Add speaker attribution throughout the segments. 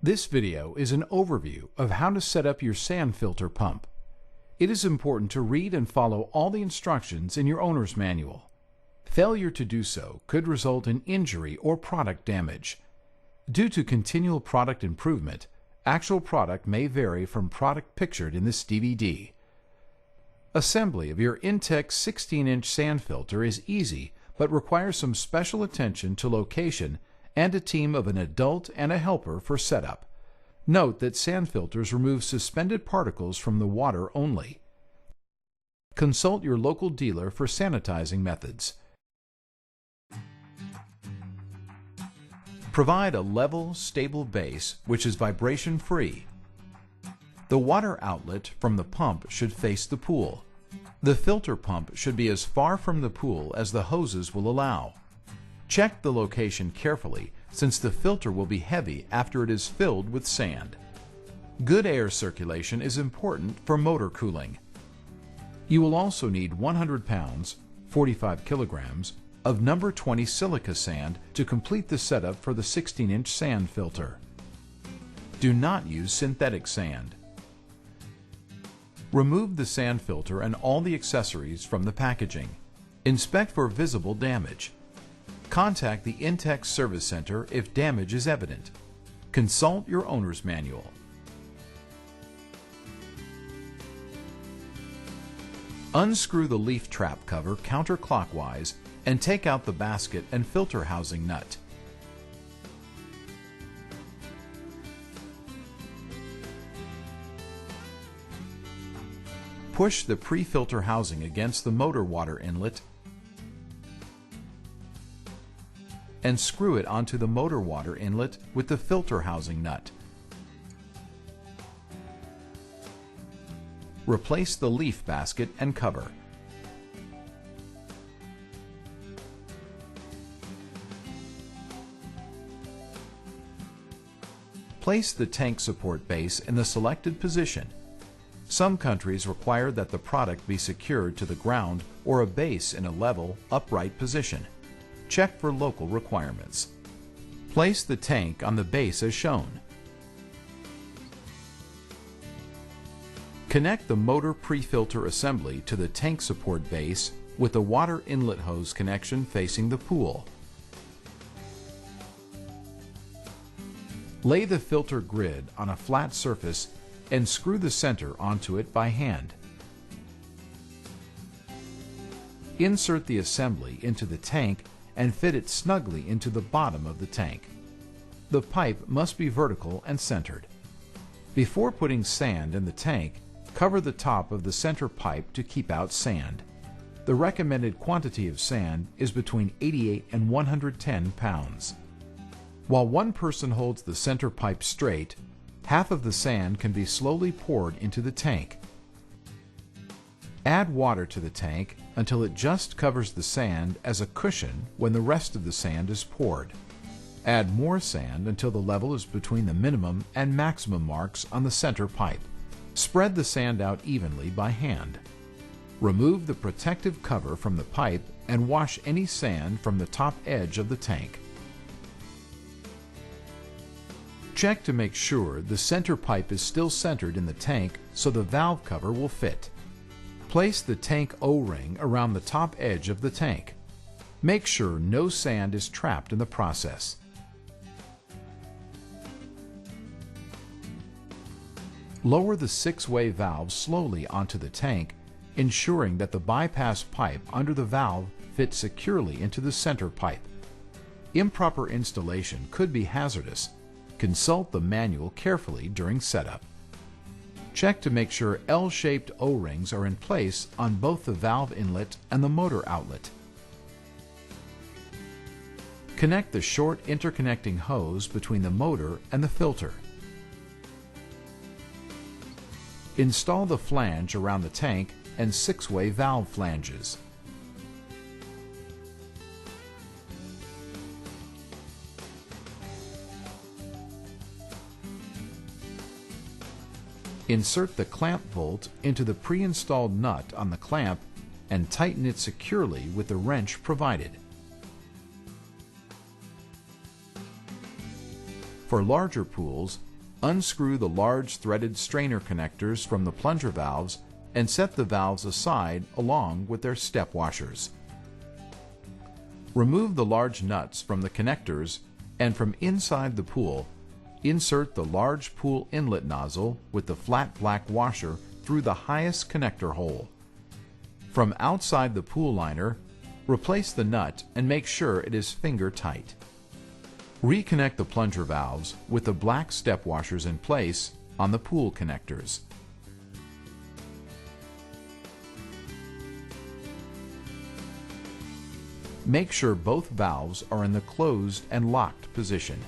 Speaker 1: This video is an overview of how to set up your sand filter pump. It is important to read and follow all the instructions in your owner's manual. Failure to do so could result in injury or product damage. Due to continual product improvement, actual product may vary from product pictured in this DVD. Assembly of your Intex 16-inch sand filter is easy but requires some special attention to location and a team of an adult and a helper for setup. Note that sand filters remove suspended particles from the water only. Consult your local dealer for sanitizing methods. Provide a level, stable base which is vibration-free. The water outlet from the pump should face the pool. The filter pump should be as far from the pool as the hoses will allow. Check the location carefully since the filter will be heavy after it is filled with sand. Good air circulation is important for motor cooling. You will also need 100 pounds, 45 kilograms, of number 20 silica sand to complete the setup for the 16-inch sand filter. Do not use synthetic sand. Remove the sand filter and all the accessories from the packaging. Inspect for visible damage. Contact the Intex Service Center if damage is evident. Consult your owner's manual. Unscrew the leaf trap cover counterclockwise and take out the basket and filter housing nut. Push the pre-filter housing against the motor water inlet and screw it onto the motor water inlet with the filter housing nut. Replace the leaf basket and cover. Place the tank support base in the selected position. Some countries require that the product be secured to the ground or a base in a level, upright position. Check for local requirements. Place the tank on the base as shown. Connect the motor pre-filter assembly to the tank support base with the water inlet hose connection facing the pool. Lay the filter grid on a flat surface and screw the center onto it by hand. Insert the assembly into the tank and fit it snugly into the bottom of the tank. The pipe must be vertical and centered. Before putting sand in the tank, cover the top of the center pipe to keep out sand. The recommended quantity of sand is between 88 and 110 pounds. While one person holds the center pipe straight, half of the sand can be slowly poured into the tank. Add water to the tank until it just covers the sand as a cushion when the rest of the sand is poured. Add more sand until the level is between the minimum and maximum marks on the center pipe. Spread the sand out evenly by hand. Remove the protective cover from the pipe and wash any sand from the top edge of the tank. Check to make sure the center pipe is still centered in the tank so the valve cover will fit. Place the tank O-ring around the top edge of the tank. Make sure no sand is trapped in the process. Lower the 6-way valve slowly onto the tank, ensuring that the bypass pipe under the valve fits securely into the center pipe. Improper installation could be hazardous. Consult the manual carefully during setup. Check to make sure L-shaped O-rings are in place on both the valve inlet and the motor outlet. Connect the short interconnecting hose between the motor and the filter. Install the flange around the tank and 6-way valve flanges. Insert the clamp bolt into the pre-installed nut on the clamp and tighten it securely with the wrench provided. For larger pools, Unscrew the large threaded strainer connectors from the plunger valves and set the valves aside along with their step washers. Remove the large nuts from the connectors and from inside the pool, insert the large pool inlet nozzle with the flat black washer through the highest connector hole. From outside the pool liner, replace the nut and make sure it is finger tight. Reconnect the plunger valves with the black step washers in place on the pool connectors. Make sure both valves are in the closed and locked position.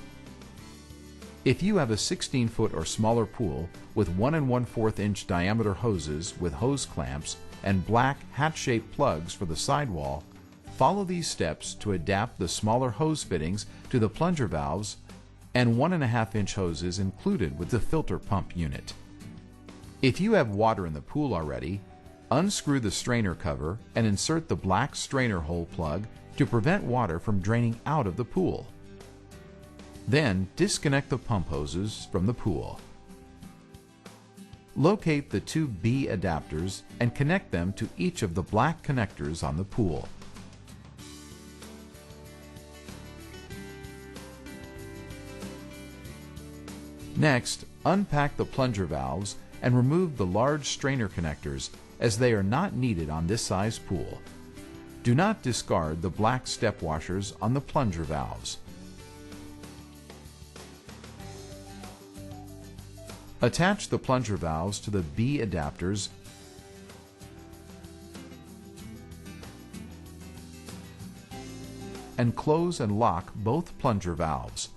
Speaker 1: If you have a 16-foot or smaller pool with 1 1/4 inch diameter hoses with hose clamps and black hat-shaped plugs for the sidewall, follow these steps to adapt the smaller hose fittings to the plunger valves and 1 1/2 inch hoses included with the filter pump unit. If you have water in the pool already, unscrew the strainer cover and insert the black strainer hole plug to prevent water from draining out of the pool. Then disconnect the pump hoses from the pool. Locate the two B adapters and connect them to each of the black connectors on the pool. Next, unpack the plunger valves and remove the large strainer connectors as they are not needed on this size pool. Do not discard the black step washers on the plunger valves. Attach the plunger valves to the B adapters and close and lock both plunger valves.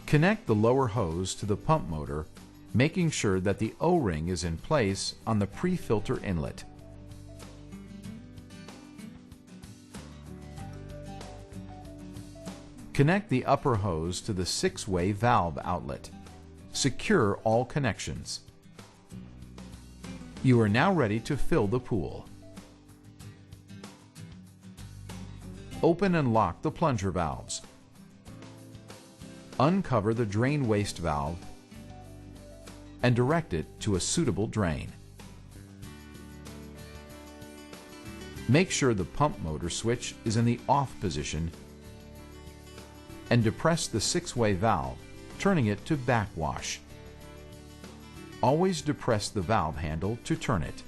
Speaker 1: Connect the lower hose to the pump motor, making sure that the O-ring is in place on the pre-filter inlet. Connect the upper hose to the 6-way valve outlet. Secure all connections. You are now ready to fill the pool. Open and lock the plunger valves. Uncover the drain waste valve and direct it to a suitable drain. Make sure the pump motor switch is in the off position and depress the 6-way valve, turning it to backwash. Always depress the valve handle to turn it.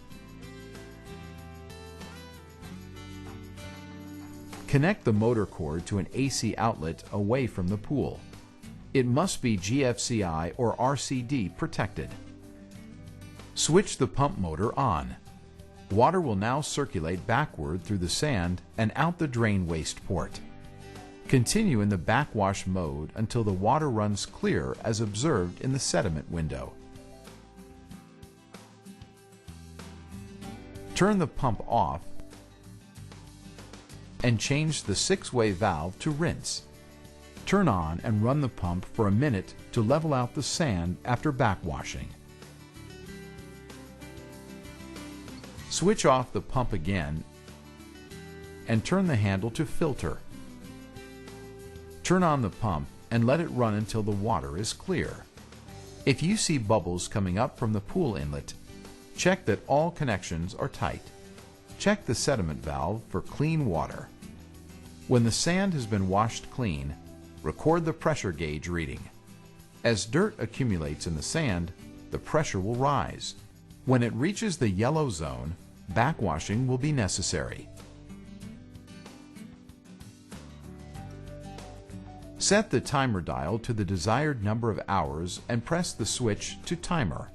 Speaker 1: Connect the motor cord to an AC outlet away from the pool. It must be GFCI or RCD protected. Switch the pump motor on. Water will now circulate backward through the sand and out the drain waste port. Continue in the backwash mode until the water runs clear as observed in the sediment window. Turn the pump off and change the 6-way valve to rinse. Turn on and run the pump for a minute to level out the sand after backwashing. Switch off the pump again and turn the handle to filter. Turn on the pump and let it run until the water is clear. If you see bubbles coming up from the pool inlet, check that all connections are tight. Check the sediment valve for clean water. When the sand has been washed clean, record the pressure gauge reading. As dirt accumulates in the sand, the pressure will rise. When it reaches the yellow zone, backwashing will be necessary. Set the timer dial to the desired number of hours and press the switch to timer.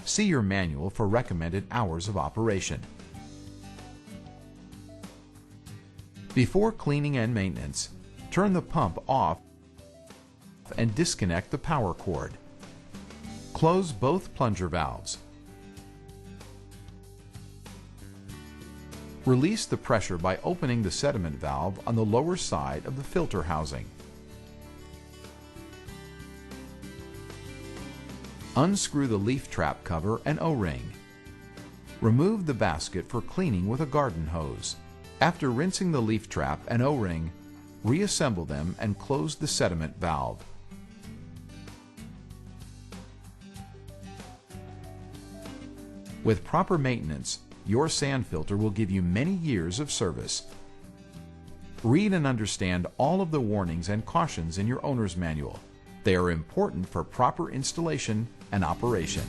Speaker 1: See your manual for recommended hours of operation. Before cleaning and maintenance, turn the pump off and disconnect the power cord. Close both plunger valves. Release the pressure by opening the sediment valve on the lower side of the filter housing. Unscrew the leaf trap cover and O-ring. Remove the basket for cleaning with a garden hose. After rinsing the leaf trap and O-ring, reassemble them and close the sediment valve. With proper maintenance, your sand filter will give you many years of service. Read and understand all of the warnings and cautions in your owner's manual. They are important for proper installation and operation.